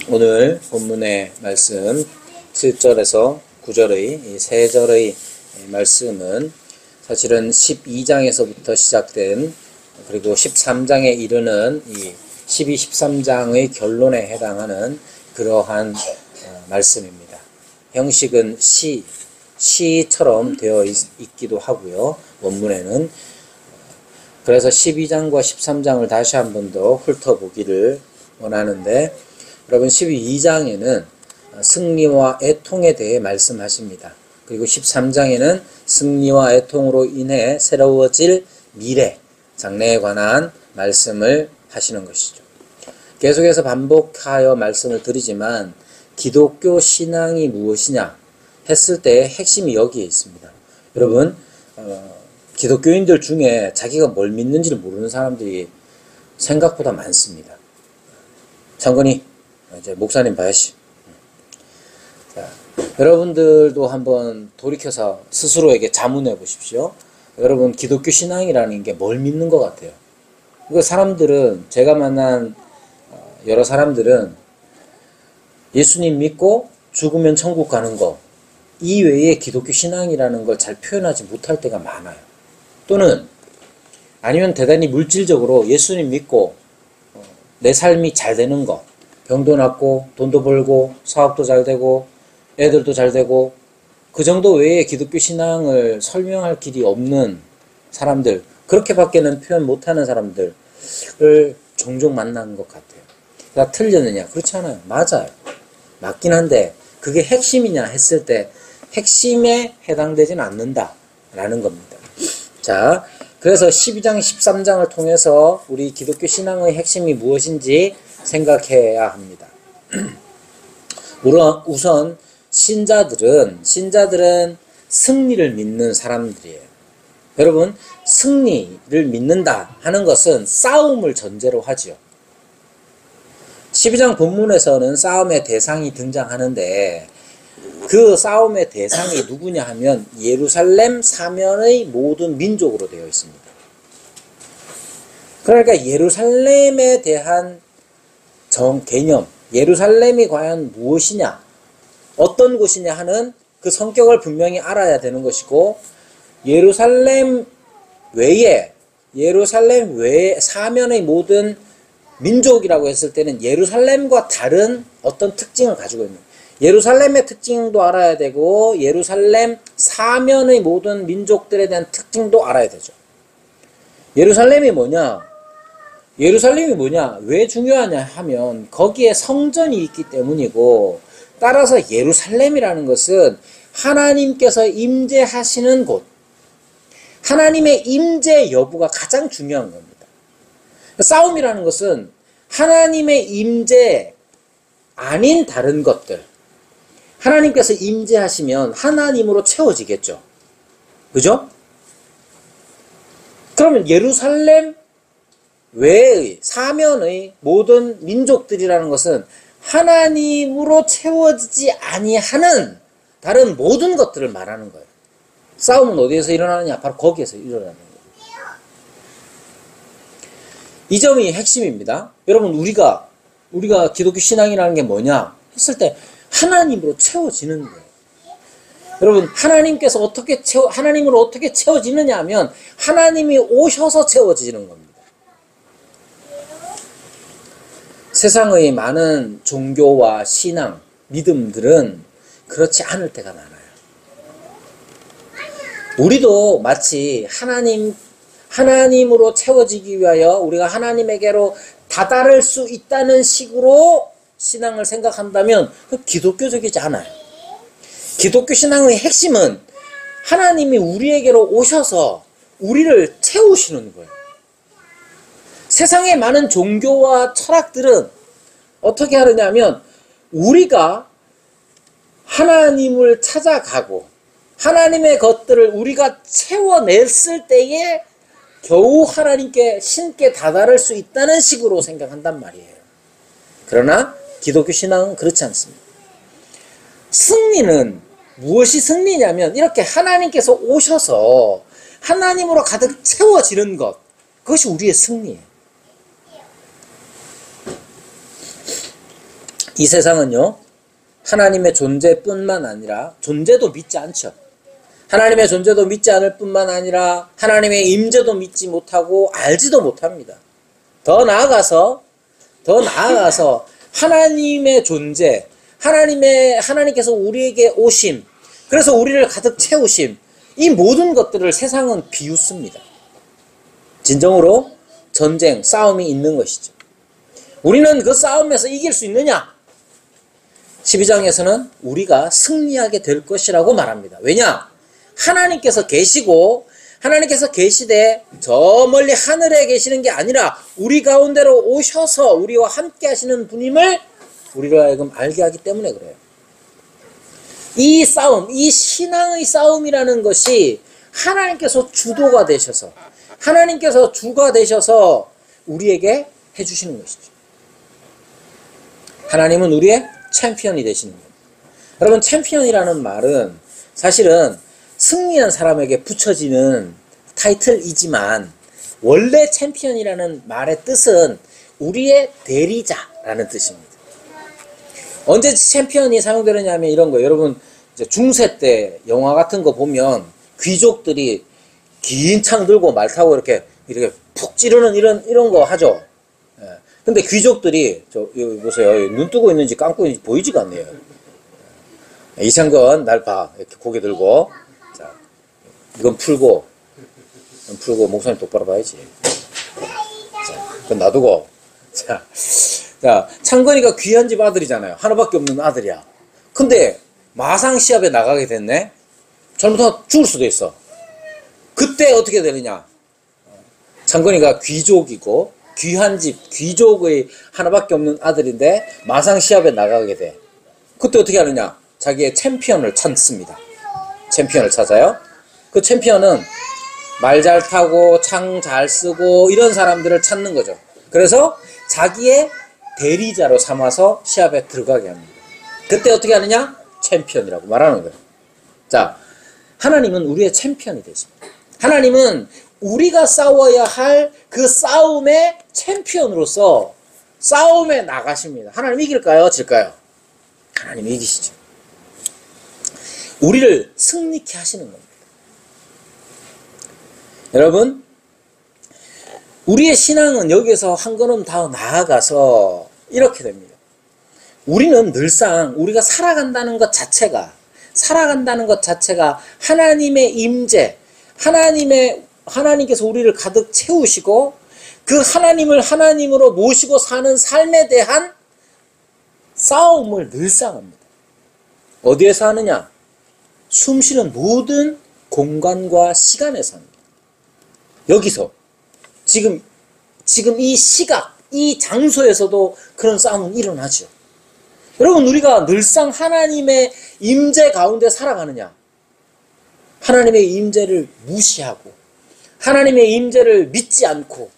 오늘 본문의 말씀 7절에서 9절의 이 세 절의 말씀은 사실은 12장에서부터 시작된 그리고 13장에 이르는 이 12, 13장의 결론에 해당하는 그러한 말씀입니다. 형식은 시처럼 되어 있기도 하고요. 원문에는. 그래서 12장과 13장을 다시 한 번 더 훑어보기를 원하는데, 여러분 12장에는 승리와 애통에 대해 말씀하십니다. 그리고 13장에는 승리와 애통으로 인해 새로워질 미래, 장래에 관한 말씀을 하시는 것이죠. 계속해서 반복하여 말씀을 드리지만 기독교 신앙이 무엇이냐 했을 때 핵심이 여기에 있습니다. 여러분 기독교인들 중에 자기가 뭘 믿는지를 모르는 사람들이 생각보다 많습니다. 장건이 이제 목사님 봐야지. 자, 여러분들도 한번 돌이켜서 스스로에게 자문해 보십시오. 여러분 기독교 신앙이라는 게 뭘 믿는 것 같아요? 이거 사람들은, 제가 만난 여러 사람들은 예수님 믿고 죽으면 천국 가는 거 이외에 기독교 신앙이라는 걸 잘 표현하지 못할 때가 많아요. 또는 아니면 대단히 물질적으로 예수님 믿고 내 삶이 잘 되는 거, 병도 낫고 돈도 벌고 사업도 잘 되고 애들도 잘 되고 그 정도 외에 기독교 신앙을 설명할 길이 없는 사람들, 그렇게밖에는 표현 못하는 사람들을 종종 만나는 것 같아요. 나 틀렸느냐? 그렇지 않아요. 맞아요. 맞긴 한데 그게 핵심이냐 했을 때 핵심에 해당되지는 않는다라는 겁니다. 자, 그래서 12장, 13장을 통해서 우리 기독교 신앙의 핵심이 무엇인지 생각해야 합니다. 우선 신자들은 승리를 믿는 사람들이에요. 여러분, 승리를 믿는다 하는 것은 싸움을 전제로 하지요. 12장 본문에서는 싸움의 대상이 등장하는데 그 싸움의 대상이 누구냐 하면 예루살렘 사면의 모든 민족으로 되어 있습니다. 그러니까 예루살렘에 대한 개념, 예루살렘이 과연 무엇이냐, 어떤 곳이냐 하는 그 성격을 분명히 알아야 되는 것이고, 예루살렘 외에 사면의 모든 민족이라고 했을 때는 예루살렘과 다른 어떤 특징을 가지고 있는, 예루살렘의 특징도 알아야 되고 예루살렘 사면의 모든 민족들에 대한 특징도 알아야 되죠. 예루살렘이 뭐냐? 왜 중요하냐 하면 거기에 성전이 있기 때문이고, 따라서 예루살렘이라는 것은 하나님께서 임재하시는 곳, 하나님의 임재 여부가 가장 중요한 겁니다. 싸움이라는 것은 하나님의 임재 아닌 다른 것들, 하나님께서 임재하시면 하나님으로 채워지겠죠. 그죠? 그러면 예루살렘 외의 사면의 모든 민족들이라는 것은 하나님으로 채워지지 아니하는 다른 모든 것들을 말하는 거예요. 싸움은 어디에서 일어나느냐? 바로 거기에서 일어나는 거예요. 이 점이 핵심입니다. 여러분, 우리가 기독교 신앙이라는 게 뭐냐 했을 때 하나님으로 채워지는 거예요. 여러분, 하나님으로 어떻게 채워지느냐 하면 하나님이 오셔서 채워지는 겁니다. 세상의 많은 종교와 신앙, 믿음들은 그렇지 않을 때가 많아요. 우리도 마치 하나님으로 채워지기 위하여 우리가 하나님에게로 다다를 수 있다는 식으로 신앙을 생각한다면 그 기독교적이지 않아요. 기독교 신앙의 핵심은 하나님이 우리에게로 오셔서 우리를 채우시는 거예요. 세상의 많은 종교와 철학들은 어떻게 하느냐면 우리가 하나님을 찾아가고 하나님의 것들을 우리가 채워냈을 때에 겨우 하나님께 신께 다다를 수 있다는 식으로 생각한단 말이에요. 그러나 기독교 신앙은 그렇지 않습니다. 승리는 무엇이 승리냐면 이렇게 하나님께서 오셔서 하나님으로 가득 채워지는 것, 그것이 우리의 승리예요. 이 세상은요, 하나님의 존재뿐만 아니라 존재도 믿지 않죠. 하나님의 존재도 믿지 않을 뿐만 아니라 하나님의 임재도 믿지 못하고 알지도 못합니다. 더 나아가서 하나님의 존재, 하나님께서 우리에게 오심, 그래서 우리를 가득 채우심, 이 모든 것들을 세상은 비웃습니다. 진정으로 전쟁, 싸움이 있는 것이죠. 우리는 그 싸움에서 이길 수 있느냐? 12장에서는 우리가 승리하게 될 것이라고 말합니다. 왜냐? 하나님께서 계시고 하나님께서 계시되 저 멀리 하늘에 계시는 게 아니라 우리 가운데로 오셔서 우리와 함께 하시는 분임을 우리로 하여금 알게 하기 때문에 그래요. 이 싸움, 이 신앙의 싸움이라는 것이 하나님께서 주도가 되셔서, 하나님께서 주가 되셔서 우리에게 해주시는 것이죠. 하나님은 우리의 챔피언이 되시는 거예요. 여러분, 챔피언이라는 말은 사실은 승리한 사람에게 붙여지는 타이틀이지만 원래 챔피언이라는 말의 뜻은 우리의 대리자라는 뜻입니다. 언제 챔피언이 사용되느냐면 이런 거예요. 여러분, 이제 중세 때 영화 같은 거 보면 귀족들이 긴 창 들고 말 타고 이렇게 푹 찌르는 이런 거 하죠. 예. 근데 귀족들이 여기 보세요. 눈 뜨고 있는지 감고 있는지 보이지가 않네요. 이창건 날 봐. 이렇게 고개 들고. 자, 이건 풀고 목소리 똑바로 봐야지. 자, 그건 놔두고. 자, 창건이가 귀한 집 아들이잖아요. 하나밖에 없는 아들이야. 근데 마상 시합에 나가게 됐네. 잘못하면 죽을 수도 있어. 그때 어떻게 되느냐? 창건이가 귀족이고 귀한 집, 귀족의 하나밖에 없는 아들인데 마상 시합에 나가게 돼. 그때 어떻게 하느냐? 자기의 챔피언을 찾습니다. 챔피언을 찾아요. 그 챔피언은 말 잘 타고 창 잘 쓰고 이런 사람들을 찾는 거죠. 그래서 자기의 대리자로 삼아서 시합에 들어가게 합니다. 그때 어떻게 하느냐? 챔피언이라고 말하는 거예요. 자, 하나님은 우리의 챔피언이 되십니다. 하나님은 우리가 싸워야 할 그 싸움의 챔피언으로서 싸움에 나가십니다. 하나님 이길까요? 질까요? 하나님 이기시죠. 우리를 승리케 하시는 겁니다. 여러분, 우리의 신앙은 여기에서 한 걸음 더 나아가서 이렇게 됩니다. 우리는 늘상 우리가 살아간다는 것 자체가 하나님의 임재, 하나님께서 우리를 가득 채우시고 그 하나님을 하나님으로 모시고 사는 삶에 대한 싸움을 늘상 합니다. 어디에서 하느냐? 숨쉬는 모든 공간과 시간에서 합니다. 여기서 지금 이 시각, 이 장소에서도 그런 싸움은 일어나죠. 여러분, 우리가 늘상 하나님의 임재 가운데 살아가느냐? 하나님의 임재를 무시하고 하나님의 임재를 믿지 않고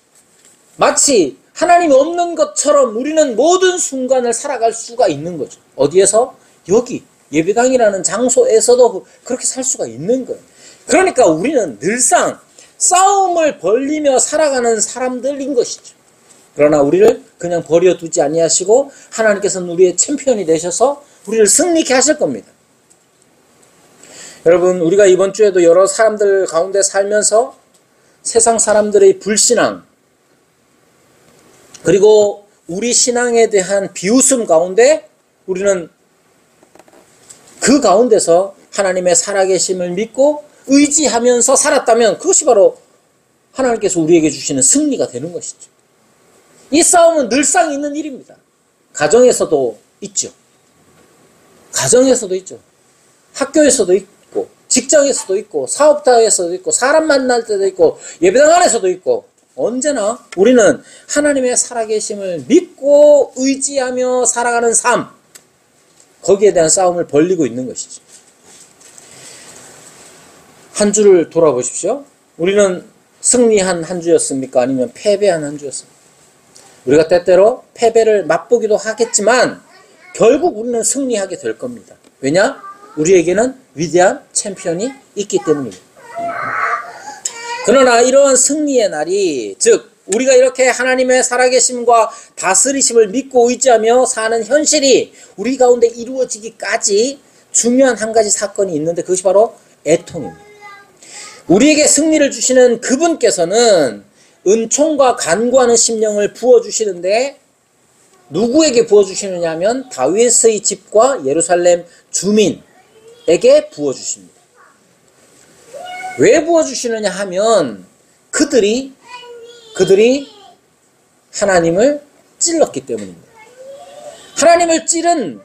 마치 하나님이 없는 것처럼 우리는 모든 순간을 살아갈 수가 있는 거죠. 어디에서? 여기 예배당이라는 장소에서도 그렇게 살 수가 있는 거예요. 그러니까 우리는 늘상 싸움을 벌리며 살아가는 사람들인 것이죠. 그러나 우리를 그냥 버려두지 아니하시고 하나님께서는 우리의 챔피언이 되셔서 우리를 승리케 하실 겁니다. 여러분, 우리가 이번 주에도 여러 사람들 가운데 살면서 세상 사람들의 불신앙, 그리고 우리 신앙에 대한 비웃음 가운데 우리는 그 가운데서 하나님의 살아계심을 믿고 의지하면서 살았다면 그것이 바로 하나님께서 우리에게 주시는 승리가 되는 것이죠. 이 싸움은 늘상 있는 일입니다. 가정에서도 있죠. 가정에서도 있죠. 학교에서도 있고, 직장에서도 있고, 사업자에서도 있고, 사람 만날 때도 있고, 예배당 안에서도 있고, 언제나 우리는 하나님의 살아계심을 믿고 의지하며 살아가는 삶, 거기에 대한 싸움을 벌리고 있는 것이죠. 한 주를 돌아보십시오. 우리는 승리한 한 주였습니까? 아니면 패배한 한 주였습니까? 우리가 때때로 패배를 맛보기도 하겠지만 결국 우리는 승리하게 될 겁니다. 왜냐? 우리에게는 위대한 챔피언이 있기 때문입니다. 그러나 이러한 승리의 날이, 즉 우리가 이렇게 하나님의 살아계심과 다스리심을 믿고 의지하며 사는 현실이 우리 가운데 이루어지기까지 중요한 한 가지 사건이 있는데 그것이 바로 애통입니다. 우리에게 승리를 주시는 그분께서는 은총과 간구하는 심령을 부어주시는데 누구에게 부어주시느냐 하면 다윗의 집과 예루살렘 주민에게 부어주십니다. 왜 부어주시느냐 하면 그들이 하나님을 찔렀기 때문입니다. 하나님을 찌른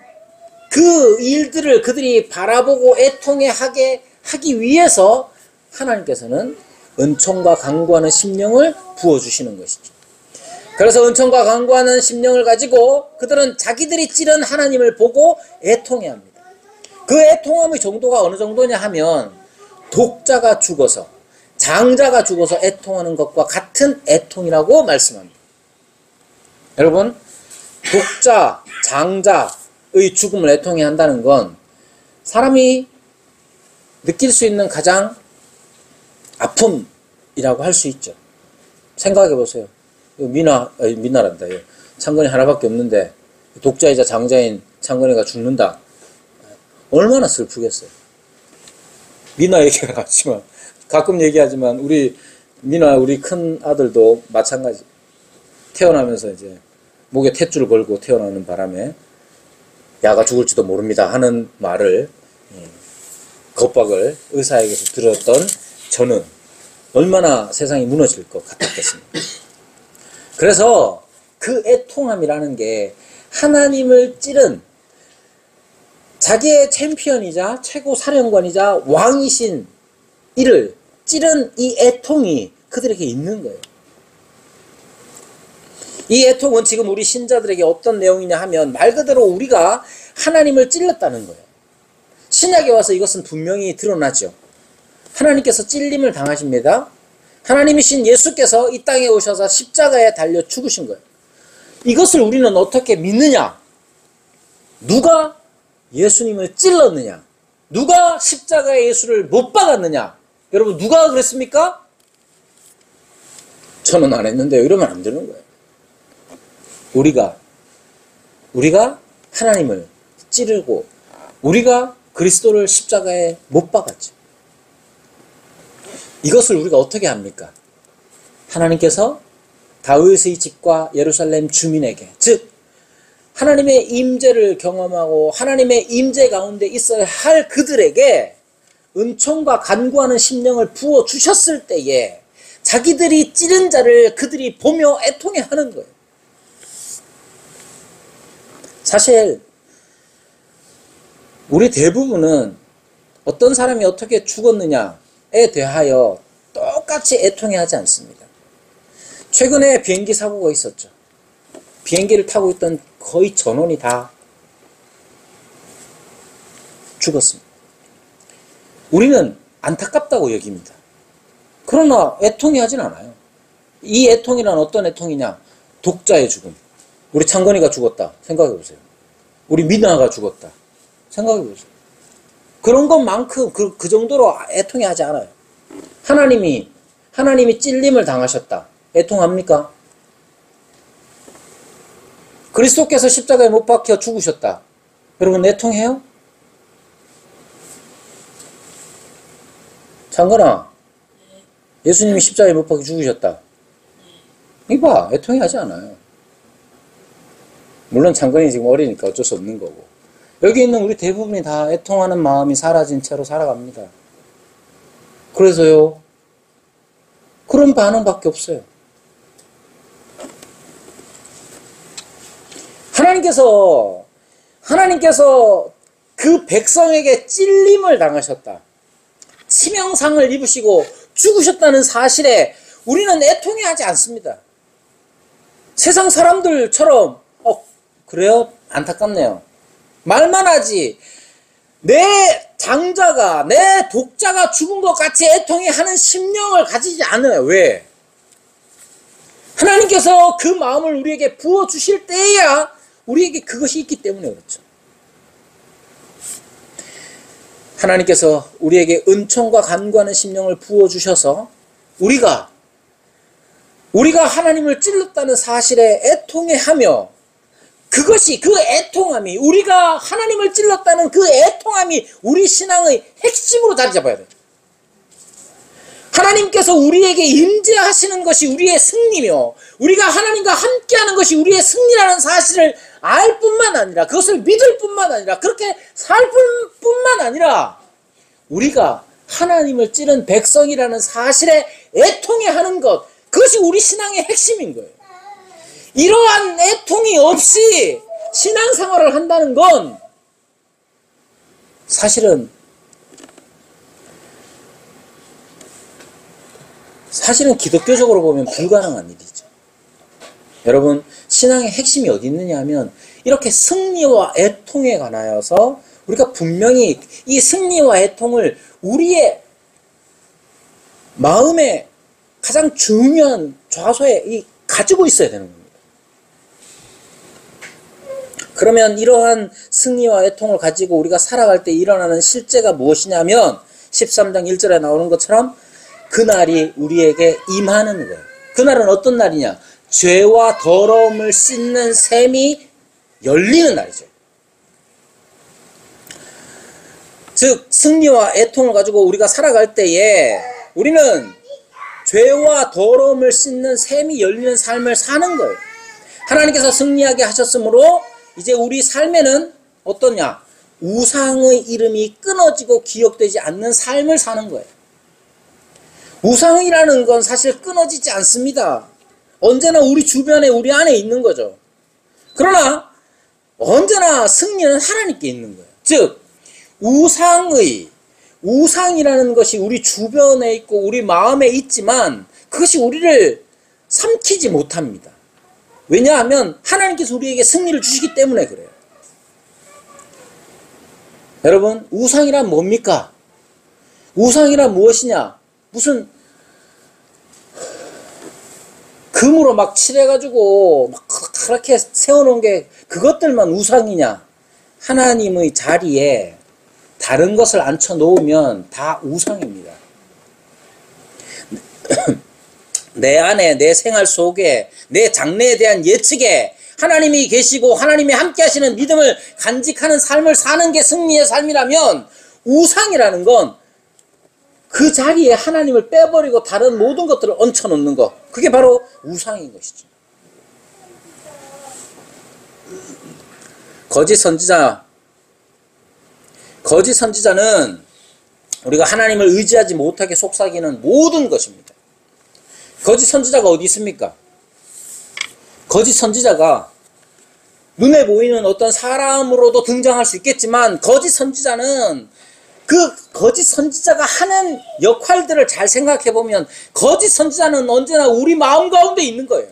그 일들을 그들이 바라보고 애통하게 하기 위해서 하나님께서는 은총과 간구하는 심령을 부어주시는 것이죠. 그래서 은총과 간구하는 심령을 가지고 그들은 자기들이 찌른 하나님을 보고 애통해야 합니다. 그 애통함의 정도가 어느 정도냐 하면 독자가 죽어서 장자가 죽어서 애통하는 것과 같은 애통이라고 말씀합니다. 여러분, 독자, 장자의 죽음을 애통해 한다는 건 사람이 느낄 수 있는 가장 아픔이라고 할 수 있죠. 생각해 보세요. 미나란다. 창건이 하나밖에 없는데 독자이자 장자인 창건이가 죽는다. 얼마나 슬프겠어요. 미나 얘기가 같지만 가끔 얘기하지만 우리 큰 아들도 마찬가지. 태어나면서 이제 목에 탯줄 걸고 태어나는 바람에 야가 죽을지도 모릅니다 하는 말을 겁박을 의사에게서 들었던 저는 얼마나 세상이 무너질 것 같았겠습니까? 그래서 그 애통함이라는 게 하나님을 찌른 자기의 챔피언이자 최고 사령관이자 왕이신 이를 찌른 이 애통이 그들에게 있는 거예요. 이 애통은 지금 우리 신자들에게 어떤 내용이냐 하면 말 그대로 우리가 하나님을 찔렀다는 거예요. 신약에 와서 이것은 분명히 드러나죠. 하나님께서 찔림을 당하십니다. 하나님이신 예수께서 이 땅에 오셔서 십자가에 달려 죽으신 거예요. 이것을 우리는 어떻게 믿느냐? 누가 예수님을 찔렀느냐? 누가 십자가에 예수를 못 박았느냐? 여러분 누가 그랬습니까? 저는 안 했는데요. 이러면 안 되는 거예요. 우리가 하나님을 찌르고 우리가 그리스도를 십자가에 못 박았죠. 이것을 우리가 어떻게 합니까? 하나님께서 다윗의 집과 예루살렘 주민에게, 즉 하나님의 임재를 경험하고 하나님의 임재 가운데 있어야 할 그들에게 은총과 간구하는 심령을 부어 주셨을 때에 자기들이 찌른 자를 그들이 보며 애통해하는 거예요. 사실 우리 대부분은 어떤 사람이 어떻게 죽었느냐에 대하여 똑같이 애통해하지 않습니다. 최근에 비행기 사고가 있었죠. 비행기를 타고 있던 거의 전원이 다 죽었습니다. 우리는 안타깝다고 여깁니다. 그러나 애통해하진 않아요. 이 애통이란 어떤 애통이냐? 독자의 죽음. 우리 창건이가 죽었다. 생각해 보세요. 우리 미나가 죽었다. 생각해 보세요. 그런 것만큼 그 정도로 애통해하지 않아요. 하나님이 찔림을 당하셨다. 애통합니까? 그리스도께서 십자가에 못 박혀 죽으셨다. 여러분 애통해요? 창건아, 예수님이 십자가에 못 박혀 죽으셨다. 이봐, 애통해하지 않아요. 물론 창건이 지금 어리니까 어쩔 수 없는 거고. 여기 있는 우리 대부분이 다 애통하는 마음이 사라진 채로 살아갑니다. 그래서요, 그런 반응밖에 없어요. 하나님께서 그 백성에게 찔림을 당하셨다. 치명상을 입으시고 죽으셨다는 사실에 우리는 애통해하지 않습니다. 세상 사람들처럼 그래요? 안타깝네요. 말만 하지 내 장자가 내 독자가 죽은 것 같이 애통해하는 심령을 가지지 않아요. 왜? 하나님께서 그 마음을 우리에게 부어주실 때에야 우리에게 그것이 있기 때문에 그렇죠. 하나님께서 우리에게 은총과 간구하는 심령을 부어주셔서 우리가 우리가 하나님을 찔렀다는 사실에 애통해하며 그것이 그 애통함이 우리가 하나님을 찔렀다는 그 애통함이 우리 신앙의 핵심으로 자리 잡아야 돼요. 하나님께서 우리에게 임재하시는 것이 우리의 승리며 우리가 하나님과 함께하는 것이 우리의 승리라는 사실을 알 뿐만 아니라 그것을 믿을 뿐만 아니라 그렇게 살 뿐만 아니라 우리가 하나님을 찌른 백성이라는 사실에 애통해하는 것, 그것이 우리 신앙의 핵심인 거예요. 이러한 애통이 없이 신앙생활을 한다는 건 사실은 기독교적으로 보면 불가능한 일이죠. 여러분, 신앙의 핵심이 어디 있느냐 하면 이렇게 승리와 애통에 관하여서 우리가 분명히 이 승리와 애통을 우리의 마음의 가장 중요한 좌소에 가지고 있어야 되는 겁니다. 그러면 이러한 승리와 애통을 가지고 우리가 살아갈 때 일어나는 실제가 무엇이냐면 13장 1절에 나오는 것처럼 그날이 우리에게 임하는 거예요. 그날은 어떤 날이냐? 죄와 더러움을 씻는 셈이 열리는 날이죠. 즉 승리와 애통을 가지고 우리가 살아갈 때에 우리는 죄와 더러움을 씻는 셈이 열리는 삶을 사는 거예요. 하나님께서 승리하게 하셨으므로 이제 우리 삶에는 어떠냐? 우상의 이름이 끊어지고 기억되지 않는 삶을 사는 거예요. 우상이라는 건 사실 끊어지지 않습니다. 언제나 우리 주변에 우리 안에 있는 거죠. 그러나 언제나 승리는 하나님께 있는 거예요. 즉 우상이라는 것이 우리 주변에 있고 우리 마음에 있지만 그것이 우리를 삼키지 못합니다. 왜냐하면 하나님께서 우리에게 승리를 주시기 때문에 그래요. 여러분, 우상이란 뭡니까? 우상이란 무엇이냐? 무슨 금으로 막 칠해가지고 막 그렇게 세워놓은 게 그것들만 우상이냐? 하나님의 자리에 다른 것을 앉혀놓으면 다 우상입니다. 내 안에, 내 생활 속에, 내 장래에 대한 예측에 하나님이 계시고 하나님이 함께 하시는 믿음을 간직하는 삶을 사는 게 승리의 삶이라면 우상이라는 건 그 자리에 하나님을 빼버리고 다른 모든 것들을 얹혀놓는 것, 그게 바로 우상인 것이죠. 거짓 선지자는 우리가 하나님을 의지하지 못하게 속삭이는 모든 것입니다. 거짓 선지자가 어디 있습니까? 거짓 선지자가 눈에 보이는 어떤 사람으로도 등장할 수 있겠지만 거짓 선지자는 그 거짓 선지자가 하는 역할들을 잘 생각해 보면 거짓 선지자는 언제나 우리 마음 가운데 있는 거예요.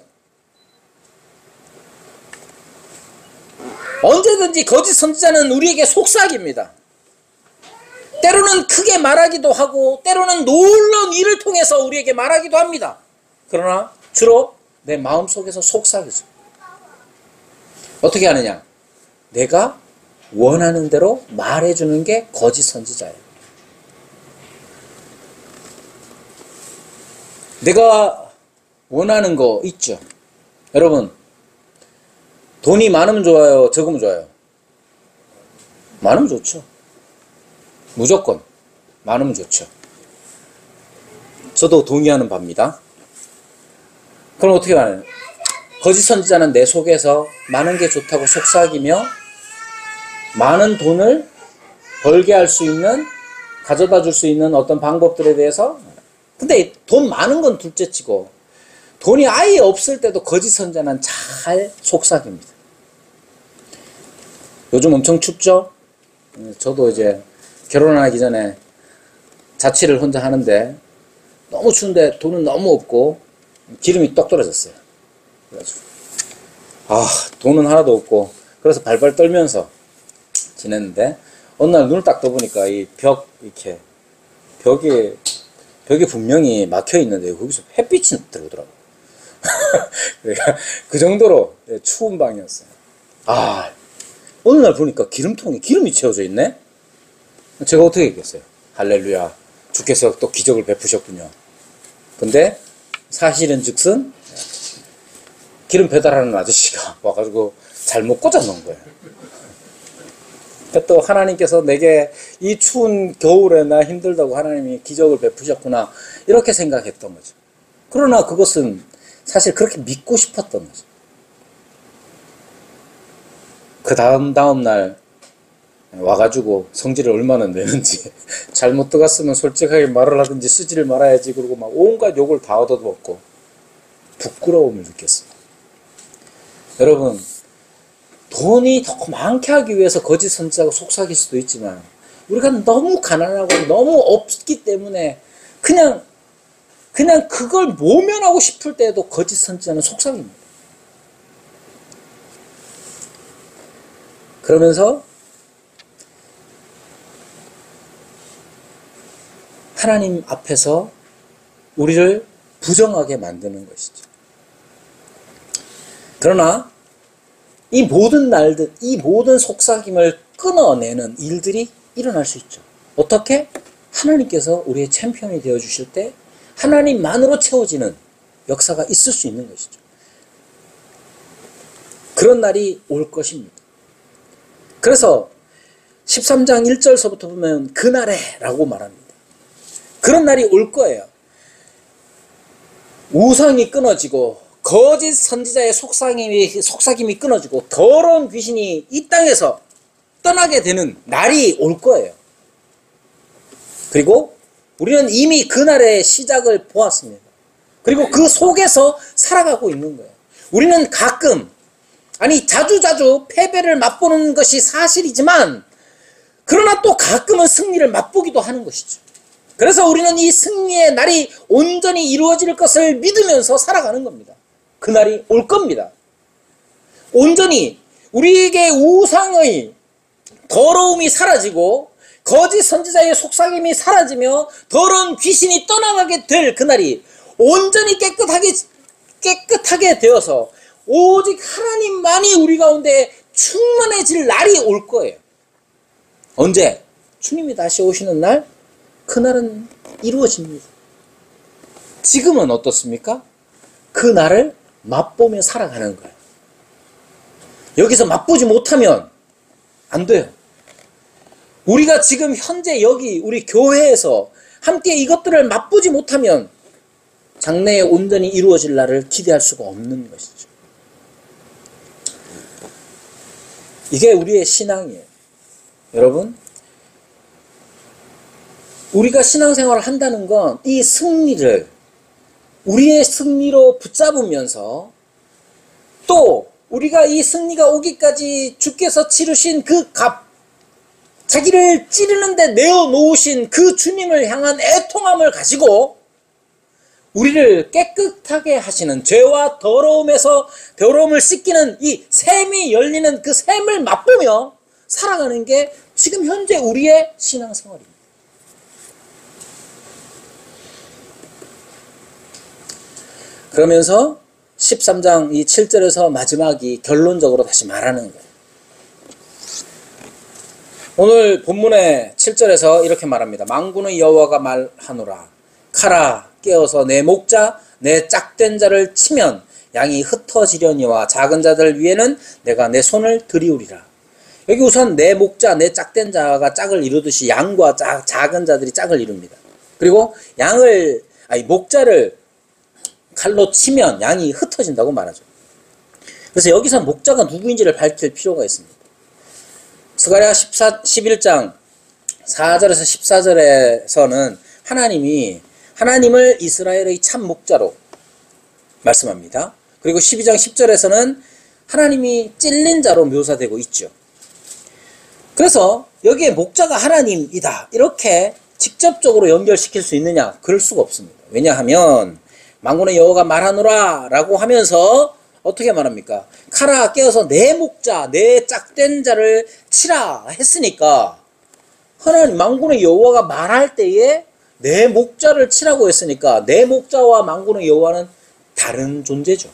언제든지 거짓 선지자는 우리에게 속삭입니다. 때로는 크게 말하기도 하고 때로는 놀라운 일을 통해서 우리에게 말하기도 합니다. 그러나 주로 내 마음속에서 속삭이죠. 어떻게 하느냐? 내가 원하는 대로 말해주는 게 거짓 선지자예요. 내가 원하는 거 있죠. 여러분, 돈이 많으면 좋아요? 적으면 좋아요? 많으면 좋죠. 무조건 많으면 좋죠. 저도 동의하는 바입니다. 그럼 어떻게 하나요? 거짓 선지자는 내 속에서 많은 게 좋다고 속삭이며 많은 돈을 벌게 할 수 있는, 가져다 줄 수 있는 어떤 방법들에 대해서, 근데 돈 많은 건 둘째치고 돈이 아예 없을 때도 거짓 선지자는 잘 속삭입니다. 요즘 엄청 춥죠? 저도 이제 결혼하기 전에 자취를 혼자 하는데 너무 추운데 돈은 너무 없고 기름이 떡 떨어졌어요. 그래가지고 돈은 하나도 없고 그래서 발발 떨면서 지냈는데 어느 날 눈을 딱 떠보니까 이 벽이 분명히 막혀 있는데 거기서 햇빛이 들어오더라고요. 그러니까 그 정도로 추운 방이었어요. 어느 날 보니까 기름이 채워져 있네? 제가 어떻게 했겠어요? 할렐루야, 주께서 또 기적을 베푸셨군요. 근데 사실은 즉슨 기름 배달하는 아저씨가 와가지고 잘못 꽂아 놓은 거예요. 또 하나님께서 내게 이 추운 겨울에 나 힘들다고 하나님이 기적을 베푸셨구나 이렇게 생각했던 거죠. 그러나 그것은 사실 그렇게 믿고 싶었던 거죠. 그 다음 날 와가지고 성질을 얼마나 내는지 잘못 들어갔으면 솔직하게 말을 하든지 쓰지를 말아야지 그러고 막 온갖 욕을 다 얻어먹고 부끄러움을 느꼈습니다. 여러분, 돈이 더 많게 하기 위해서 거짓 선지자가 속삭일 수도 있지만 우리가 너무 가난하고 너무 없기 때문에 그냥 그걸 모면하고 싶을 때에도 거짓 선지자는 속삭입니다. 그러면서 하나님 앞에서 우리를 부정하게 만드는 것이죠. 그러나 이 모든 날들, 이 모든 속삭임을 끊어내는 일들이 일어날 수 있죠. 어떻게? 하나님께서 우리의 챔피언이 되어주실 때 하나님만으로 채워지는 역사가 있을 수 있는 것이죠. 그런 날이 올 것입니다. 그래서 13장 1절서부터 보면 그날에 라고 말합니다. 그런 날이 올 거예요. 우상이 끊어지고 거짓 선지자의 속삭임이 끊어지고 더러운 귀신이 이 땅에서 떠나게 되는 날이 올 거예요. 그리고 우리는 이미 그날의 시작을 보았습니다. 그리고 그 속에서 살아가고 있는 거예요. 우리는 가끔, 아니 자주자주 패배를 맛보는 것이 사실이지만 그러나 또 가끔은 승리를 맛보기도 하는 것이죠. 그래서 우리는 이 승리의 날이 온전히 이루어질 것을 믿으면서 살아가는 겁니다. 그날이 올 겁니다. 온전히 우리에게 우상의 더러움이 사라지고 거짓 선지자의 속삭임이 사라지며 더러운 귀신이 떠나가게 될 그날이 온전히 깨끗하게 되어서 오직 하나님만이 우리 가운데 충만해질 날이 올 거예요. 언제? 주님이 다시 오시는 날? 그날은 이루어집니다. 지금은 어떻습니까? 그 날을 맛보며 살아가는 거예요. 여기서 맛보지 못하면 안 돼요. 우리가 지금 현재 여기 우리 교회에서 함께 이것들을 맛보지 못하면 장래에 온전히 이루어질 날을 기대할 수가 없는 것이죠. 이게 우리의 신앙이에요. 여러분, 우리가 신앙생활을 한다는 건 이 승리를 우리의 승리로 붙잡으면서 또 우리가 이 승리가 오기까지 주께서 치르신 그 값, 자기를 찌르는데 내어놓으신 그 주님을 향한 애통함을 가지고 우리를 깨끗하게 하시는 죄와 더러움을 씻기는 이 샘이 열리는 그 샘을 맛보며 살아가는 게 지금 현재 우리의 신앙생활입니다. 그러면서 13장 이 7절에서 마지막이 결론적으로 다시 말하는 거예요. 오늘 본문의 7절에서 이렇게 말합니다. 만군의 여호와가 말하노라. 카라 깨어서 내 목자 내 짝된 자를 치면 양이 흩어지려니와 작은 자들 위에는 내가 내 손을 들이우리라. 여기 우선 내 목자 내 짝된 자가 짝을 이루듯이 양과 작은 자들이 짝을 이룹니다. 그리고 목자를 칼로 치면 양이 흩어진다고 말하죠. 그래서 여기서 목자가 누구인지를 밝힐 필요가 있습니다. 스가랴 11장 4절에서 14절에서는 하나님을 이스라엘의 참 목자로 말씀합니다. 그리고 12장 10절에서는 하나님이 찔린 자로 묘사되고 있죠. 그래서 여기에 목자가 하나님이다 이렇게 직접적으로 연결시킬 수 있느냐? 그럴 수가 없습니다. 왜냐하면 만군의 여호와가 말하노라 라고 하면서 어떻게 말합니까? 카라 깨어서 내 목자 내 짝된 자를 치라 했으니까 하나님 만군의 여호와가 말할 때에 내 목자를 치라고 했으니까 내 목자와 만군의 여호와는 다른 존재죠.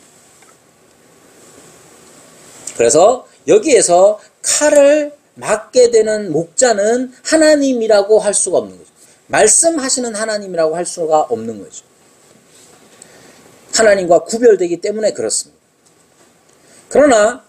그래서 여기에서 칼을 맞게 되는 목자는 하나님이라고 할 수가 없는 거죠. 말씀하시는 하나님이라고 할 수가 없는 거죠. 하나님과 구별되기 때문에 그렇습니다. 그러나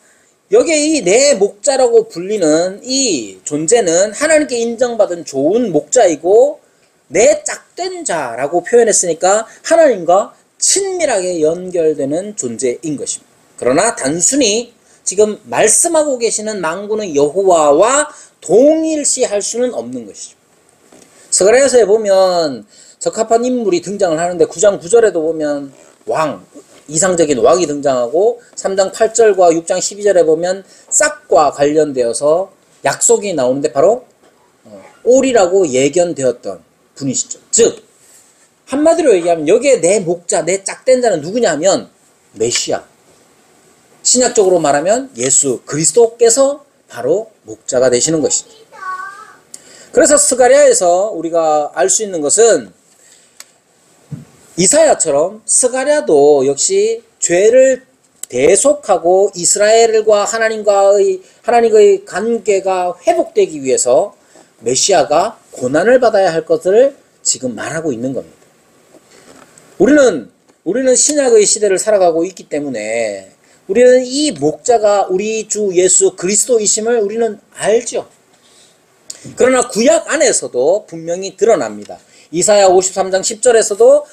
여기에 이 내 목자라고 불리는 이 존재는 하나님께 인정받은 좋은 목자이고 내 짝된 자라고 표현했으니까 하나님과 친밀하게 연결되는 존재인 것입니다. 그러나 단순히 지금 말씀하고 계시는 만군의 여호와와 동일시할 수는 없는 것이죠. 스가랴서에 보면 적합한 인물이 등장을 하는데 9장 9절에도 보면 왕, 이상적인 왕이 등장하고 3장 8절과 6장 12절에 보면 싹과 관련되어서 약속이 나오는데 바로 올이라고 예견되었던 분이시죠. 즉 한마디로 얘기하면 여기에 내 목자, 내 짝된 자는 누구냐 하면 메시아, 신약적으로 말하면 예수 그리스도께서 바로 목자가 되시는 것이죠. 그래서 스가랴에서 우리가 알 수 있는 것은 이사야처럼 스가랴도 역시 죄를 대속하고 이스라엘과 하나님과의 관계가 회복되기 위해서 메시아가 고난을 받아야 할 것을 지금 말하고 있는 겁니다. 우리는 신약의 시대를 살아가고 있기 때문에 우리는 이 목자가 우리 주 예수 그리스도이심을 우리는 알죠. 그러나 구약 안에서도 분명히 드러납니다. 이사야 53장 10절에서도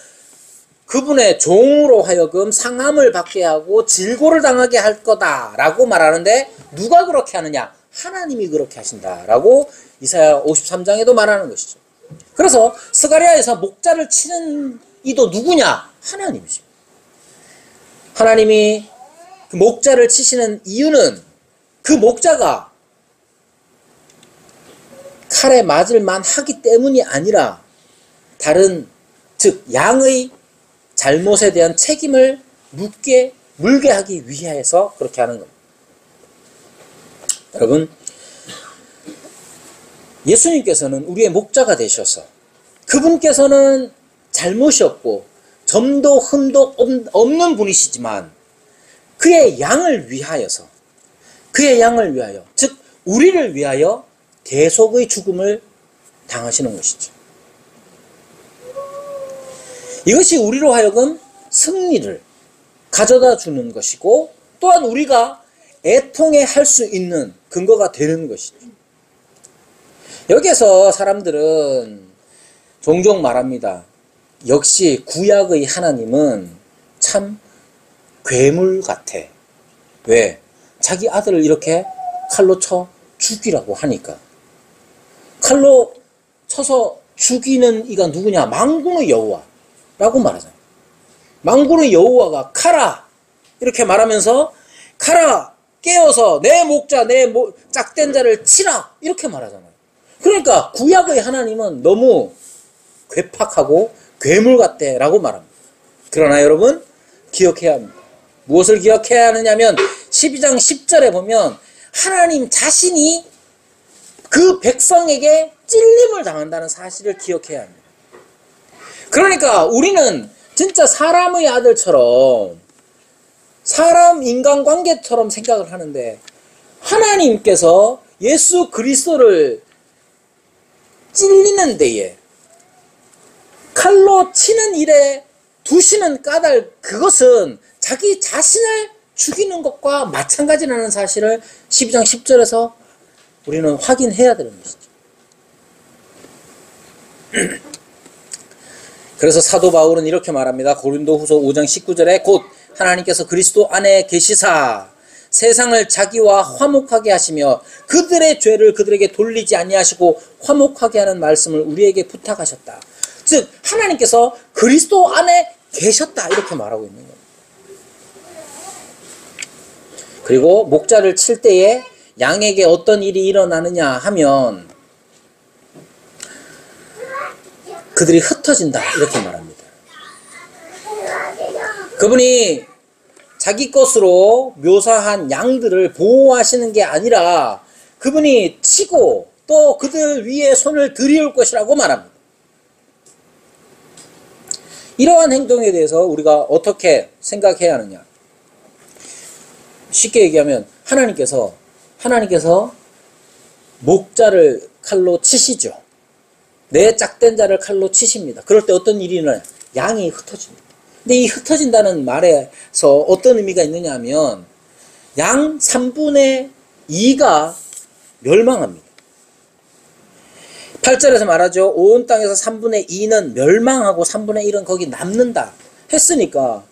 그분의 종으로 하여금 상함을 받게 하고 질고를 당하게 할 거다라고 말하는데 누가 그렇게 하느냐? 하나님이 그렇게 하신다라고 이사야 53장에도 말하는 것이죠. 그래서 스가랴에서 목자를 치는 이도 누구냐? 하나님이십니다. 하나님이 그 목자를 치시는 이유는 그 목자가 칼에 맞을 만하기 때문이 아니라 다른 즉 양의 잘못에 대한 책임을 물게 하기 위해서 그렇게 하는 겁니다. 여러분, 예수님께서는 우리의 목자가 되셔서 그분께서는 잘못이 없고 점도 흠도 없는 분이시지만 그의 양을 위하여 즉 우리를 위하여 대속의 죽음을 당하시는 것이죠. 이것이 우리로 하여금 승리를 가져다 주는 것이고 또한 우리가 애통해 할 수 있는 근거가 되는 것이죠. 여기에서 사람들은 종종 말합니다. 역시 구약의 하나님은 참 괴물 같아. 왜? 자기 아들을 이렇게 칼로 쳐 죽이라고 하니까. 칼로 쳐서 죽이는 이가 누구냐? 만군의 여호와라고 말하잖아요. 만군의 여호와가 카라 이렇게 말하면서 카라 깨어서 내 목자 내 짝된 자를 치라 이렇게 말하잖아요. 그러니까 구약의 하나님은 너무 괴팍하고 괴물 같대라고 말합니다. 그러나 여러분 기억해야 합니다. 무엇을 기억해야 하느냐면 12장 10절에 보면 하나님 자신이 그 백성에게 찔림을 당한다는 사실을 기억해야 합니다. 그러니까 우리는 진짜 사람의 아들처럼 사람 인간관계처럼 생각을 하는데 하나님께서 예수 그리스도를 찔리는 데에 칼로 치는 일에 두시는 까닭 그것은 자기 자신을 죽이는 것과 마찬가지라는 사실을 12장 10절에서 우리는 확인해야 되는 것이죠. 그래서 사도 바울은 이렇게 말합니다. 고린도후서 5장 19절에 곧 하나님께서 그리스도 안에 계시사 세상을 자기와 화목하게 하시며 그들의 죄를 그들에게 돌리지 아니하시고 화목하게 하는 말씀을 우리에게 부탁하셨다. 즉 하나님께서 그리스도 안에 계셨다 이렇게 말하고 있는 겁니다. 그리고 목자를 칠 때에 양에게 어떤 일이 일어나느냐 하면 그들이 흩어진다 이렇게 말합니다. 그분이 자기 것으로 묘사한 양들을 보호하시는 게 아니라 그분이 치고 또 그들 위에 손을 들이올 것이라고 말합니다. 이러한 행동에 대해서 우리가 어떻게 생각해야 하느냐? 쉽게 얘기하면 하나님께서 목자를 칼로 치시죠. 내 짝된 자를 칼로 치십니다. 그럴 때 어떤 일이 일어나요? 양이 흩어집니다. 근데 이 흩어진다는 말에서 어떤 의미가 있느냐 하면 양 3분의 2가 멸망합니다. 8절에서 말하죠. 온 땅에서 3분의 2는 멸망하고 3분의 1은 거기 남는다 했으니까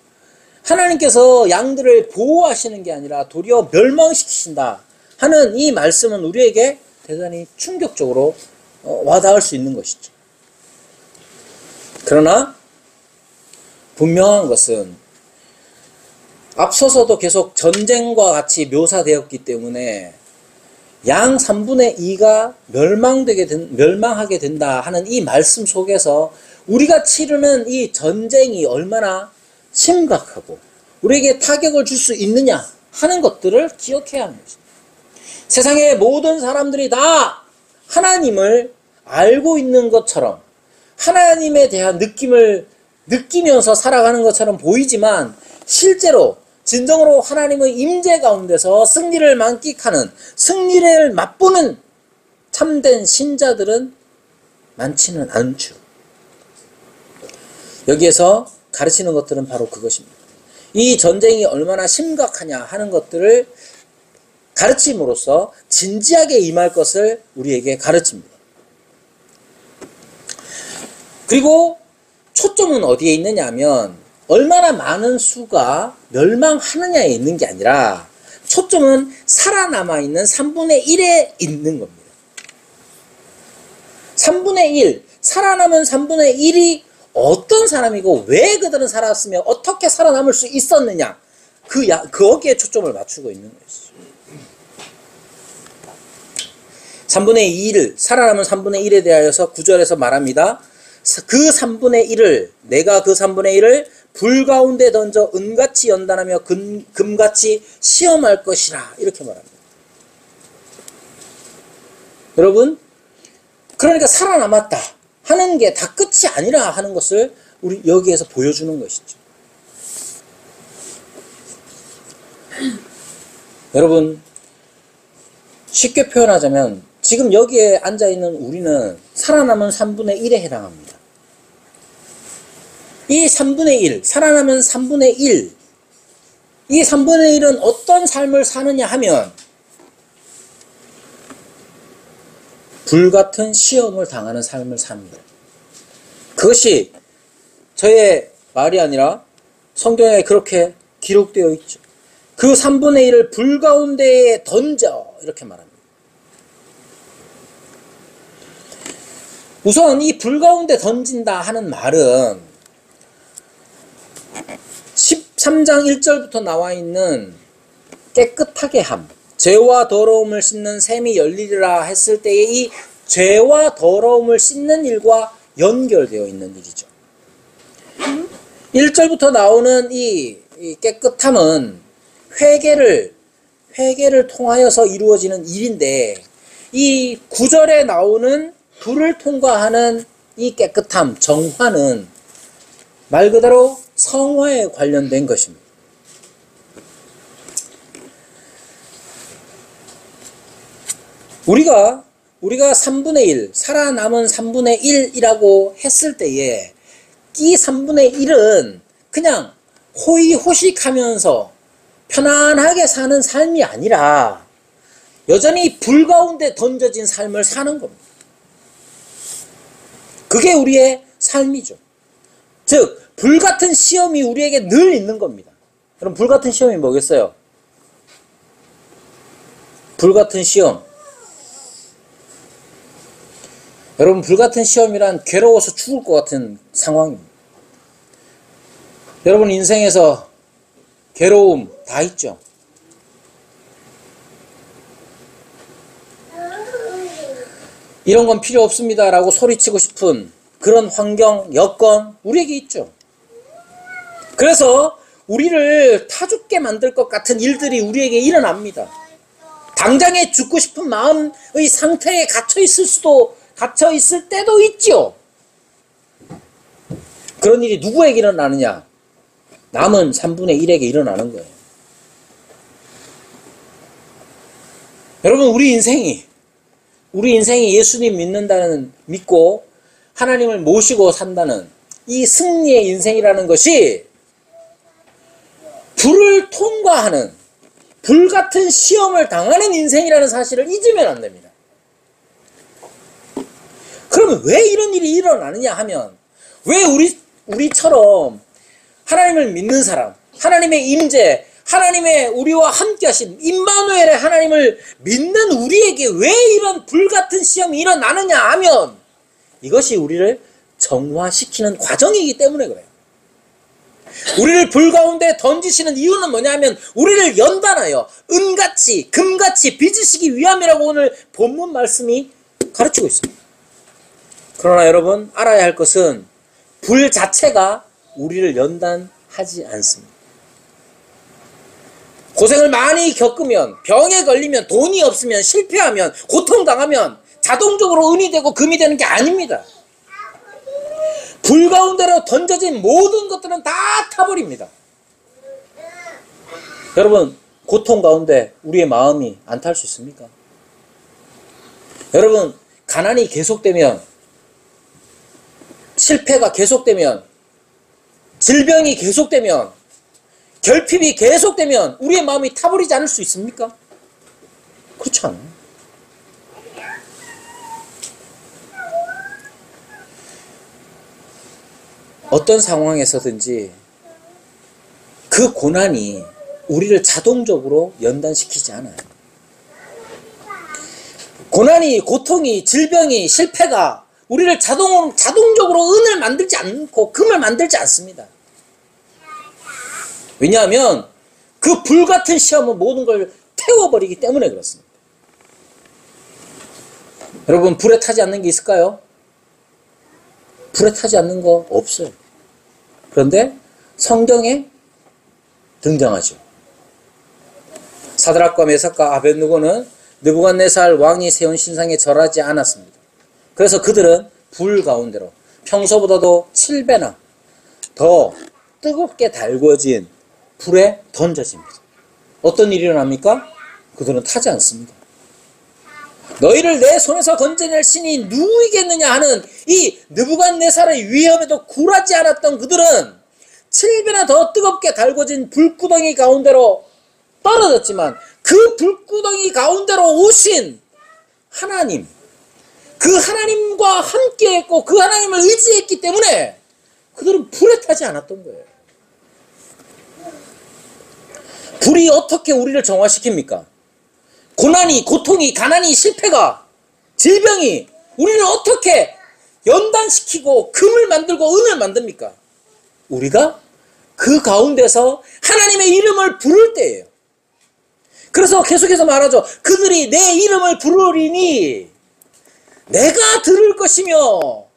하나님께서 양들을 보호하시는 게 아니라 도리어 멸망시키신다 하는 이 말씀은 우리에게 대단히 충격적으로 와닿을 수 있는 것이죠. 그러나 분명한 것은 앞서서도 계속 전쟁과 같이 묘사되었기 때문에 양 3분의 2가 멸망하게 된다 하는 이 말씀 속에서 우리가 치르는 이 전쟁이 얼마나 심각하고 우리에게 타격을 줄 수 있느냐 하는 것들을 기억해야 하는 것입니다. 세상의 모든 사람들이 다 하나님을 알고 있는 것처럼 하나님에 대한 느낌을 느끼면서 살아가는 것처럼 보이지만 실제로 진정으로 하나님의 임재 가운데서 승리를 만끽하는, 승리를 맛보는 참된 신자들은 많지는 않죠. 여기에서 가르치는 것들은 바로 그것입니다. 이 전쟁이 얼마나 심각하냐 하는 것들을 가르침으로써 진지하게 임할 것을 우리에게 가르칩니다. 그리고 초점은 어디에 있느냐 하면 얼마나 많은 수가 멸망하느냐에 있는 게 아니라 초점은 살아남아 있는 3분의 1에 있는 겁니다. 3분의 1, 살아남은 3분의 1이 어떤 사람이고 왜 그들은 살았으며 어떻게 살아남을 수 있었느냐 거기에 초점을 맞추고 있는 것이죠. 3분의 2를 살아남은 3분의 1에 대하여서 9절에서 말합니다. 그 3분의 1을 내가 그 3분의 1을 불 가운데 던져 은같이 연단하며 금같이 시험할 것이라 이렇게 말합니다. 여러분 그러니까 살아남았다 하는 게 다 끝이 아니라 하는 것을 우리 여기에서 보여주는 것이죠. 여러분 쉽게 표현하자면 지금 여기에 앉아있는 우리는 살아남은 3분의 1에 해당합니다. 이 3분의 1, 살아남은 3분의 1, 이 3분의 1은 어떤 삶을 사느냐 하면 불같은 시험을 당하는 삶을 삽니다. 그것이 저의 말이 아니라 성경에 그렇게 기록되어 있죠. 그 3분의 1을 불 가운데에 던져 이렇게 말합니다. 우선 이 불 가운데 던진다 하는 말은 13장 1절부터 나와 있는 깨끗하게 함, 죄와 더러움을 씻는 샘이 열리리라 했을 때의 이 죄와 더러움을 씻는 일과 연결되어 있는 일이죠. 1절부터 나오는 이 깨끗함은 회개를 통하여서 이루어지는 일인데 이 9절에 나오는 불을 통과하는 이 깨끗함, 정화는 말 그대로 성화에 관련된 것입니다. 우리가 3분의 1, 살아남은 3분의 1이라고 했을 때에 이 3분의 1은 그냥 호의호식하면서 편안하게 사는 삶이 아니라 여전히 불 가운데 던져진 삶을 사는 겁니다. 그게 우리의 삶이죠. 즉 불같은 시험이 우리에게 늘 있는 겁니다. 그럼 불같은 시험이 뭐겠어요? 불같은 시험. 여러분 불같은 시험이란 괴로워서 죽을 것 같은 상황입니다. 여러분 인생에서 괴로움 다 있죠. 이런 건 필요 없습니다 라고 소리치고 싶은 그런 환경, 여건 우리에게 있죠. 그래서 우리를 타죽게 만들 것 같은 일들이 우리에게 일어납니다. 당장에 죽고 싶은 마음의 상태에 갇혀 있을 때도 있죠. 그런 일이 누구에게 일어나느냐? 남은 3분의 1에게 일어나는 거예요. 여러분 우리 인생이 예수님 믿고 하나님을 모시고 산다는 이 승리의 인생이라는 것이 불을 통과하는 불같은 시험을 당하는 인생이라는 사실을 잊으면 안 됩니다. 그러면 왜 이런 일이 일어나느냐 하면, 왜 우리처럼 하나님을 믿는 사람, 하나님의 임재, 하나님의 우리와 함께 하신 임마누엘의 하나님을 믿는 우리에게 왜 이런 불같은 시험이 일어나느냐 하면, 이것이 우리를 정화시키는 과정이기 때문에 그래요. 우리를 불 가운데 던지시는 이유는 뭐냐 하면, 우리를 연단하여 은같이 금같이 빚으시기 위함이라고 오늘 본문 말씀이 가르치고 있습니다. 그러나 여러분, 알아야 할 것은 불 자체가 우리를 연단하지 않습니다. 고생을 많이 겪으면, 병에 걸리면, 돈이 없으면, 실패하면, 고통당하면 자동적으로 은이 되고 금이 되는 게 아닙니다. 불 가운데로 던져진 모든 것들은 다 타버립니다. 여러분, 고통 가운데 우리의 마음이 안 탈 수 있습니까? 여러분, 가난이 계속되면, 실패가 계속되면, 질병이 계속되면, 결핍이 계속되면 우리의 마음이 타버리지 않을 수 있습니까? 그렇지 않아요. 어떤 상황에서든지 그 고난이 우리를 자동적으로 연단시키지 않아요. 고난이, 고통이, 질병이, 실패가 우리를 자동적으로 은을 만들지 않고 금을 만들지 않습니다. 왜냐하면 그 불같은 시험은 모든 걸 태워버리기 때문에 그렇습니다. 여러분, 불에 타지 않는 게 있을까요? 불에 타지 않는 거 없어요. 그런데 성경에 등장하죠. 사드락과 메삭과 아벳느고는 느부갓네살 왕이 세운 신상에 절하지 않았습니다. 그래서 그들은 불 가운데로 평소보다도 7배나 더 뜨겁게 달궈진 불에 던져집니다. 어떤 일이 일어납니까? 그들은 타지 않습니다. 너희를 내 손에서 건져낼 신이 누구이겠느냐 하는 이 느부갓네살의 위험에도 굴하지 않았던 그들은 7배나 더 뜨겁게 달궈진 불구덩이 가운데로 떨어졌지만, 그 불구덩이 가운데로 오신 하나님, 그 하나님과 함께했고 그 하나님을 의지했기 때문에 그들은 불에 타지 않았던 거예요. 불이 어떻게 우리를 정화시킵니까? 고난이, 고통이, 가난이, 실패가, 질병이 우리를 어떻게 연단시키고 금을 만들고 은을 만듭니까? 우리가 그 가운데서 하나님의 이름을 부를 때예요. 그래서 계속해서 말하죠. 그들이 내 이름을 부르리니 내가 들을 것이며.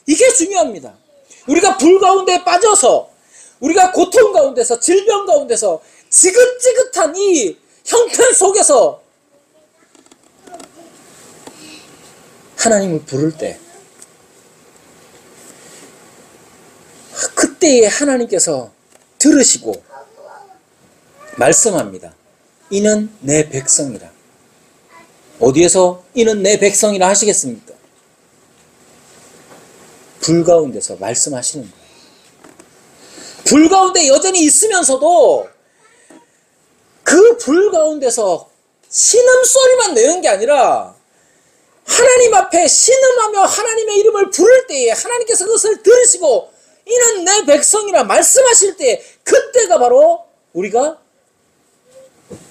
이게 중요합니다. 우리가 불 가운데 빠져서, 우리가 고통 가운데서, 질병 가운데서, 지긋지긋한 이 형편 속에서 하나님을 부를 때, 그때에 하나님께서 들으시고 말씀합니다. 이는 내 백성이라. 어디에서 이는 내 백성이라 하시겠습니까? 불 가운데서 말씀하시는 거예요. 불 가운데 여전히 있으면서도 그 불 가운데서 신음소리만 내는 게 아니라 하나님 앞에 신음하며 하나님의 이름을 부를 때에 하나님께서 그것을 들으시고 이는 내 백성이라 말씀하실 때, 그때가 바로 우리가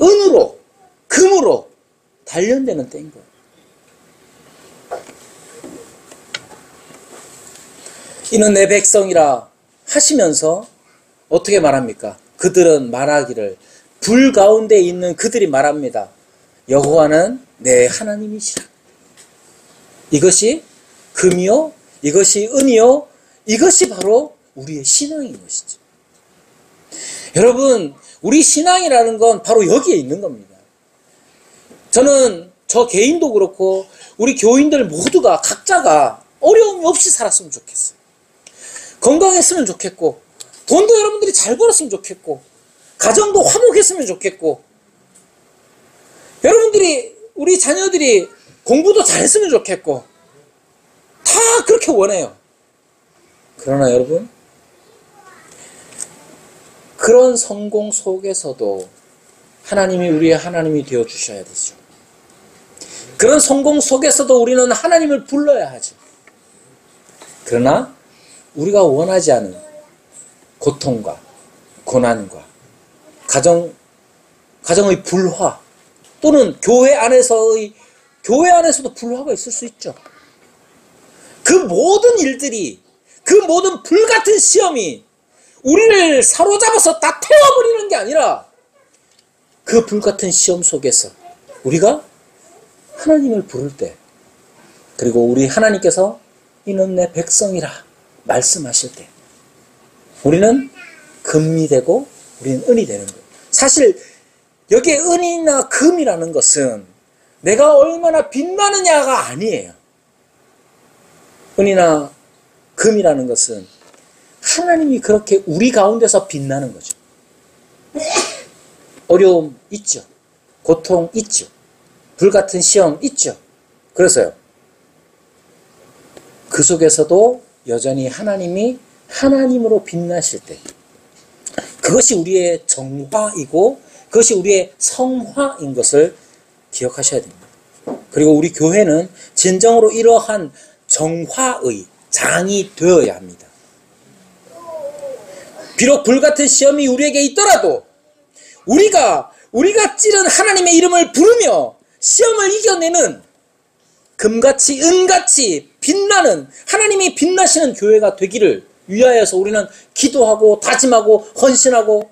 은으로, 금으로 단련되는 때인 거예요. 이는 내 백성이라 하시면서 어떻게 말합니까? 그들은 말하기를, 불 가운데 있는 그들이 말합니다. 여호와는 내 하나님이시라. 이것이 금이요, 이것이 은이요, 이것이 바로 우리의 신앙인 것이죠. 여러분, 우리 신앙이라는 건 바로 여기에 있는 겁니다. 저는 저 개인도 그렇고 우리 교인들 모두가 각자가 어려움이 없이 살았으면 좋겠어요. 건강했으면 좋겠고, 돈도 여러분들이 잘 벌었으면 좋겠고, 가정도 화목했으면 좋겠고, 여러분들이, 우리 자녀들이 공부도 잘했으면 좋겠고, 다 그렇게 원해요. 그러나 여러분, 그런 성공 속에서도 하나님이 우리의 하나님이 되어 주셔야 되죠. 그런 성공 속에서도 우리는 하나님을 불러야 하죠. 그러나 우리가 원하지 않은 고통과 고난과 가정의 불화 또는 교회 안에서도 불화가 있을 수 있죠. 그 모든 일들이, 그 모든 불같은 시험이 우리를 사로잡아서 다 태워버리는 게 아니라 그 불같은 시험 속에서 우리가 하나님을 부를 때, 그리고 우리 하나님께서 이는 내 백성이라 말씀하실 때 우리는 금이 되고 우리는 은이 되는 거예요. 사실 여기에 은이나 금이라는 것은 내가 얼마나 빛나느냐가 아니에요. 은이나 금이라는 것은 하나님이 그렇게 우리 가운데서 빛나는 거죠. 어려움 있죠. 고통 있죠. 불같은 시험 있죠. 그래서요, 그 속에서도 여전히 하나님이 하나님으로 빛나실 때 그것이 우리의 정화이고 그것이 우리의 성화인 것을 기억하셔야 됩니다. 그리고 우리 교회는 진정으로 이러한 정화의 장이 되어야 합니다. 비록 불같은 시험이 우리에게 있더라도 우리가 찌른 하나님의 이름을 부르며 시험을 이겨내는 금같이 은같이 빛나는 하나님이 빛나시는 교회가 되기를 위하여서 우리는 기도하고 다짐하고 헌신하고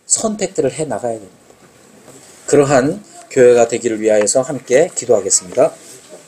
선택들을 해 나가야 됩니다. 그러한 교회가 되기를 위하여서 함께 기도하겠습니다.